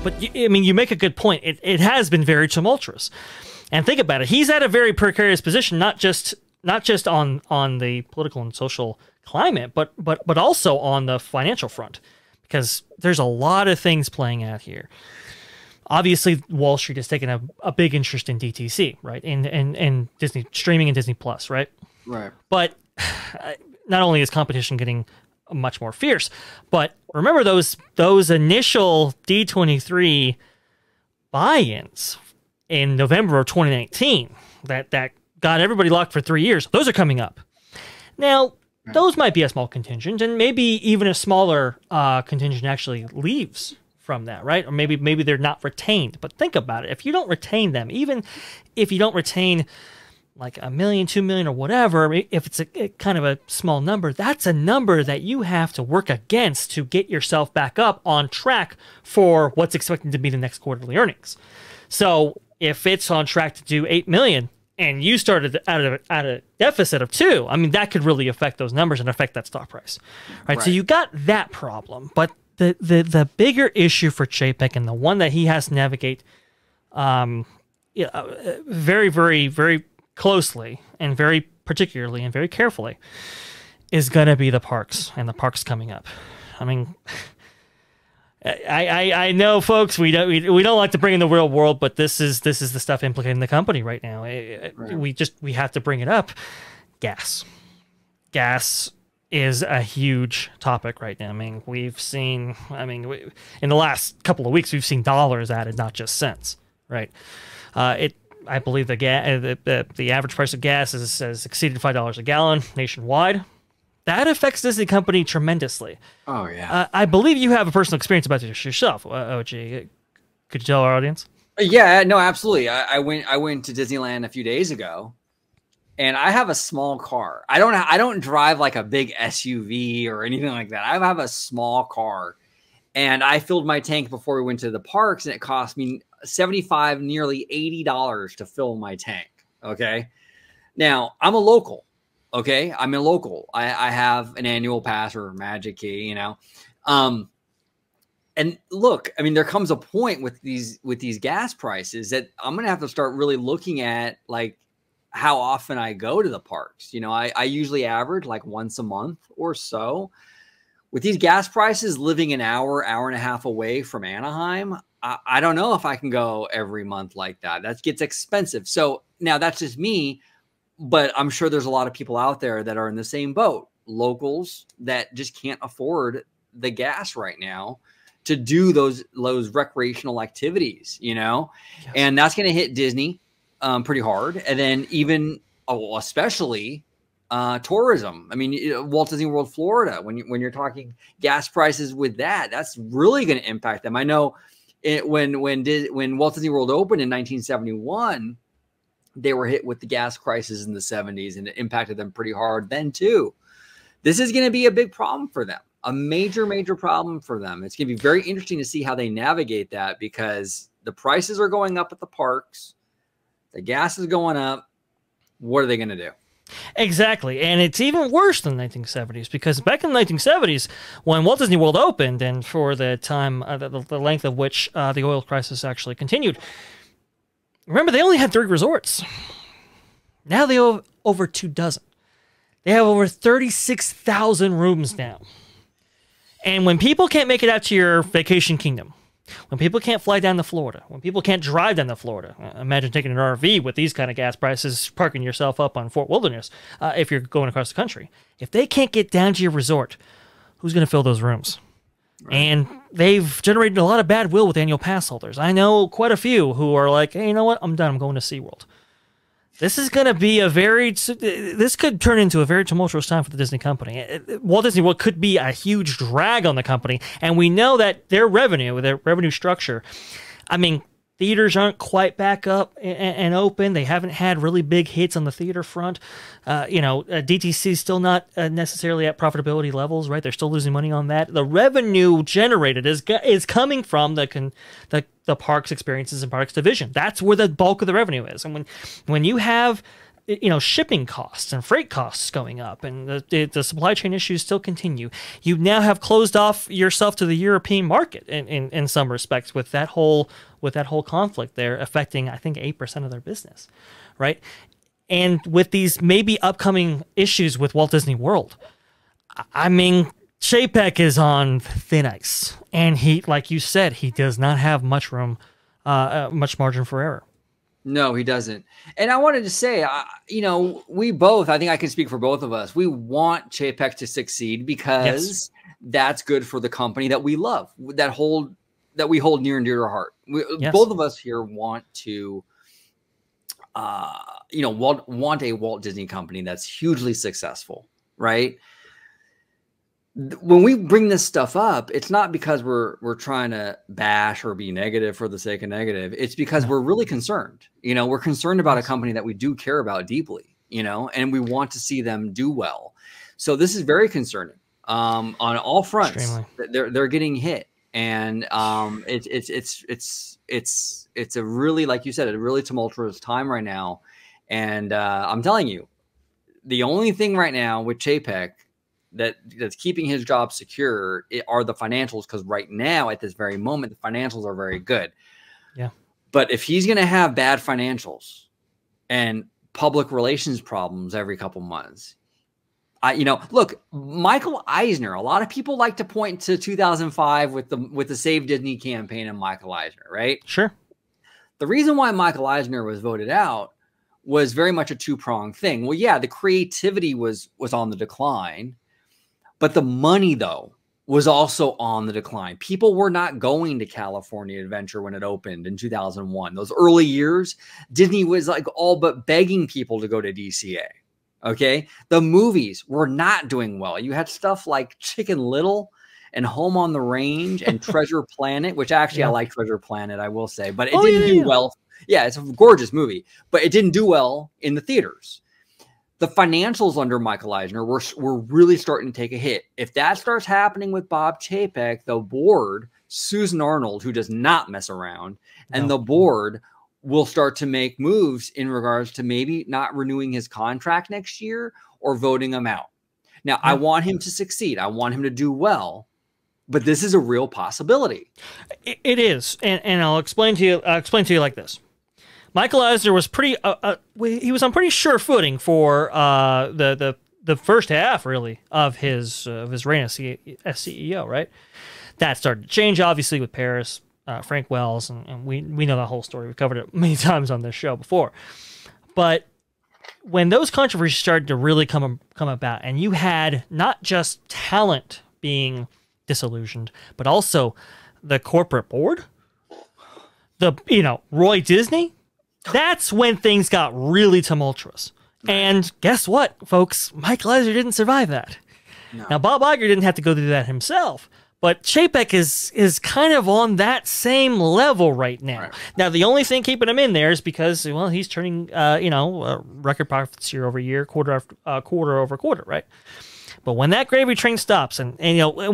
but I mean, you make a good point. It has been very tumultuous. And think about it. He's at a very precarious position, not just on the political and social climate, but also on the financial front, because there's a lot of things playing out here. Obviously, Wall Street has taken a big interest in DTC, right? And Disney streaming and Disney Plus, right? Right. But not only is competition getting much more fierce, but remember those initial D23 buy-ins in November of 2019 that got everybody locked for 3 years. Those are coming up. Now, those might be a small contingent, and maybe even a smaller contingent actually leaves from that, right? Or maybe they're not retained. But think about it. If you don't retain them, even if you don't retain like 1 million, 2 million, or whatever, if it's a kind of a small number, that's a number that you have to work against to get yourself back up on track for what's expected to be the next quarterly earnings. So if it's on track to do 8 million and you started at a deficit of 2, I mean, that could really affect those numbers and affect that stock price, right? So you got that problem. But the bigger issue for Chapek, and the one that he has to navigate very, very, very closely and very particularly and very carefully, is going to be the parks, and the parks coming up. I mean, I know, folks, we don't like to bring in the real world, but this is the stuff implicating the company right now. We have to bring it up. Gas is a huge topic right now. I mean, in the last couple of weeks, we've seen dollars added, not just cents, right? I believe the average price of gas has exceeded $5 a gallon nationwide. That affects Disney Company tremendously. Oh, yeah. I believe you have a personal experience about this yourself, OG. Could you tell our audience? Yeah, no, absolutely. I went to Disneyland a few days ago, and I have a small car. I don't drive like a big SUV or anything like that. I have a small car, and I filled my tank before we went to the parks, and it cost me $75, nearly $80 to fill my tank. Okay. Now I'm a local. Okay. I'm a local. I have an annual pass or a magic key, you know? And look, I mean, there comes a point with these gas prices that I'm going to have to start really looking at like how often I go to the parks. You know, I usually average like once a month or so. With these gas prices, living an hour and a half away from Anaheim, I don't know if I can go every month like that. That gets expensive. So now that's just me, but I'm sure there's a lot of people out there that are in the same boat, locals that just can't afford the gas right now to do those recreational activities, you know? Yes. And that's going to hit Disney pretty hard. And then even, especially tourism. I mean, Walt Disney World Florida, when you're talking gas prices with that, that's really going to impact them. I know when Walt Disney World opened in 1971, they were hit with the gas crisis in the 70s, and it impacted them pretty hard then too. This is going to be a big problem for them, a major problem for them. It's going to be very interesting to see how they navigate that, because the prices are going up at the parks, the gas is going up. What are they going to do? Exactly, and it's even worse than the 1970s, because back in the 1970s, when Walt Disney World opened, and for the time, the length of which the oil crisis actually continued, remember, they only had 3 resorts. Now they have over 24. They have over 36,000 rooms now. And when people can't make it out to your vacation kingdom, when people can't fly down to Florida, when people can't drive down to Florida, imagine taking an RV with these kind of gas prices, parking yourself up on Fort Wilderness if you're going across the country. If they can't get down to your resort, who's going to fill those rooms? Right. And they've generated a lot of bad will with annual pass holders. I know quite a few who are like, hey, you know what? I'm done. I'm going to SeaWorld. This is going to be this could turn into a very tumultuous time for the Disney company. Walt Disney World could be a huge drag on the company, and we know that their revenue structure, I mean, theaters aren't quite back up and open. They haven't had really big hits on the theater front. DTC is still not necessarily at profitability levels, right? They're still losing money on that. The revenue generated is coming from the parks, experiences, and products division. That's where the bulk of the revenue is. And when you have shipping costs and freight costs going up, and the supply chain issues still continue. You now have closed off yourself to the European market in some respects with that whole conflict there affecting, I think, 8% of their business, right? And with these maybe upcoming issues with Walt Disney World, I mean, Chapek is on thin ice, and he, like you said, he does not have much room, much margin for error. No, he doesn't. And I wanted to say, we both, I think I can speak for both of us. We want Chapek to succeed because that's good for the company that we love, that we hold near and dear to our heart. Both of us here want to, want a Walt Disney Company that's hugely successful, right? When we bring this stuff up, it's not because we're trying to bash or be negative for the sake of negative. It's because we're really concerned. We're concerned about a company that we do care about deeply, and we want to see them do well. So this is very concerning on all fronts. Extremely. They're getting hit, and it's a really, like you said, a really tumultuous time right now. And I'm telling you, the only thing right now with Chapek that's keeping his job secure are the financials, because right now at this very moment the financials are very good. Yeah. But if he's going to have bad financials and public relations problems every couple months, look, Michael Eisner, a lot of people like to point to 2005 with the Save Disney campaign and Michael Eisner, right? Sure. The reason why Michael Eisner was voted out was very much a two-pronged thing. Well, yeah, the creativity was on the decline, but the money, though, was also on the decline. People were not going to California Adventure when it opened in 2001. Those early years, Disney was like all but begging people to go to DCA. Okay. The movies were not doing well. You had stuff like Chicken Little and Home on the Range and Treasure Planet, which actually I like Treasure Planet, I will say, but it didn't do well. Yeah, it's a gorgeous movie, but it didn't do well in the theaters. The financials under Michael Eisner were really starting to take a hit. If that starts happening with Bob Chapek, the board, Susan Arnold, who does not mess around, and the board will start to make moves in regards to maybe not renewing his contract next year or voting him out. Now, I want him to succeed. I want him to do well, but this is a real possibility. It is, and I'll explain to you like this. Michael Eisner was he was on pretty sure footing for the first half, really, of his reign as CEO, right? That started to change, obviously, with Paris, Frank Wells, and we know that whole story. We've covered it many times on this show before. But when those controversies started to really come about, and you had not just talent being disillusioned, but also the corporate board, Roy Disney, that's when things got really tumultuous. And guess what, folks? Michael Eisner didn't survive that. No. Now, Bob Iger didn't have to go through that himself, but Chapek is kind of on that same level right now. Right. Now, the only thing keeping him in there is because, well, he's turning, record profits year over year, quarter over quarter, right? But when that gravy train stops, and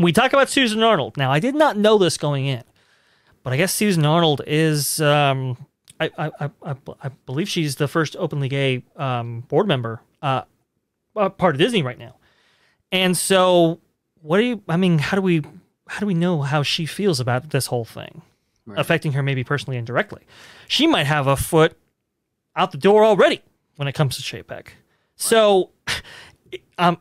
we talk about Susan Arnold. Now, I did not know this going in, but I guess Susan Arnold is, I believe she's the first openly gay board member, part of Disney right now. And so, how do we know how she feels about this whole thing, affecting her maybe personally and directly? She might have a foot out the door already when it comes to Chapek. Right. So, I'm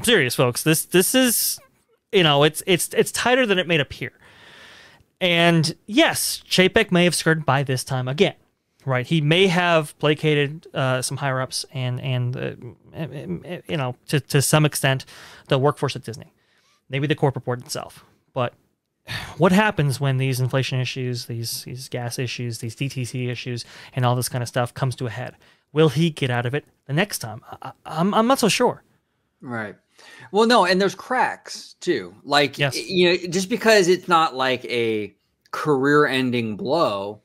serious, folks. This is, it's tighter than it may appear. And yes, Chapek may have skirted by this time again, right? He may have placated some higher ups and to some extent the workforce at Disney, maybe the corporate board itself. But what happens when these inflation issues, these gas issues, these DTC issues, and all this kind of stuff comes to a head? Will he get out of it the next time? I'm not so sure. Right. Well, no, and there's cracks too. Like, just because it's not like a career-ending blow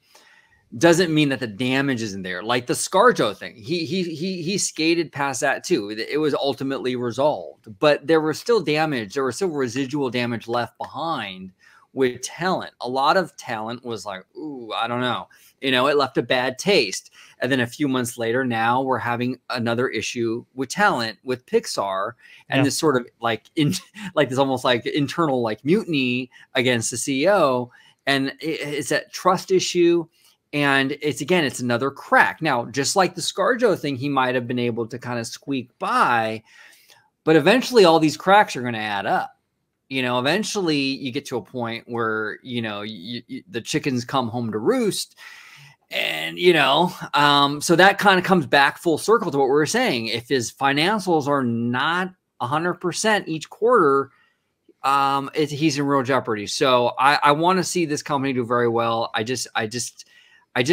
doesn't mean that the damage isn't there. Like the ScarJo thing, he skated past that too. It was ultimately resolved, but there was still damage. There was still residual damage left behind with talent. A lot of talent was like, ooh, I don't know. It left a bad taste. And then a few months later, now we're having another issue with talent with Pixar, and this sort of like this almost like internal like mutiny against the CEO. And it's that trust issue. And it's another crack. Now, just like the ScarJo thing, he might have been able to kind of squeak by, but eventually all these cracks are going to add up. Eventually you get to a point where, the chickens come home to roost. And, so that kind of comes back full circle to what we were saying. If his financials are not 100% each quarter, he's in real jeopardy. So I want to see this company do very well. I just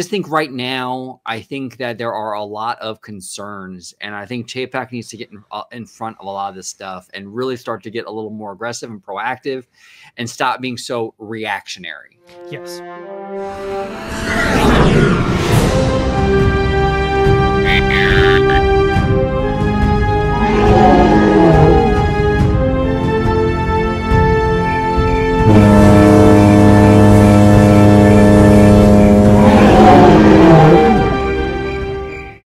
think right now, I think that there are a lot of concerns, and I think Chapek needs to get in front of a lot of this stuff and really start to get a little more aggressive and proactive and stop being so reactionary. Yes.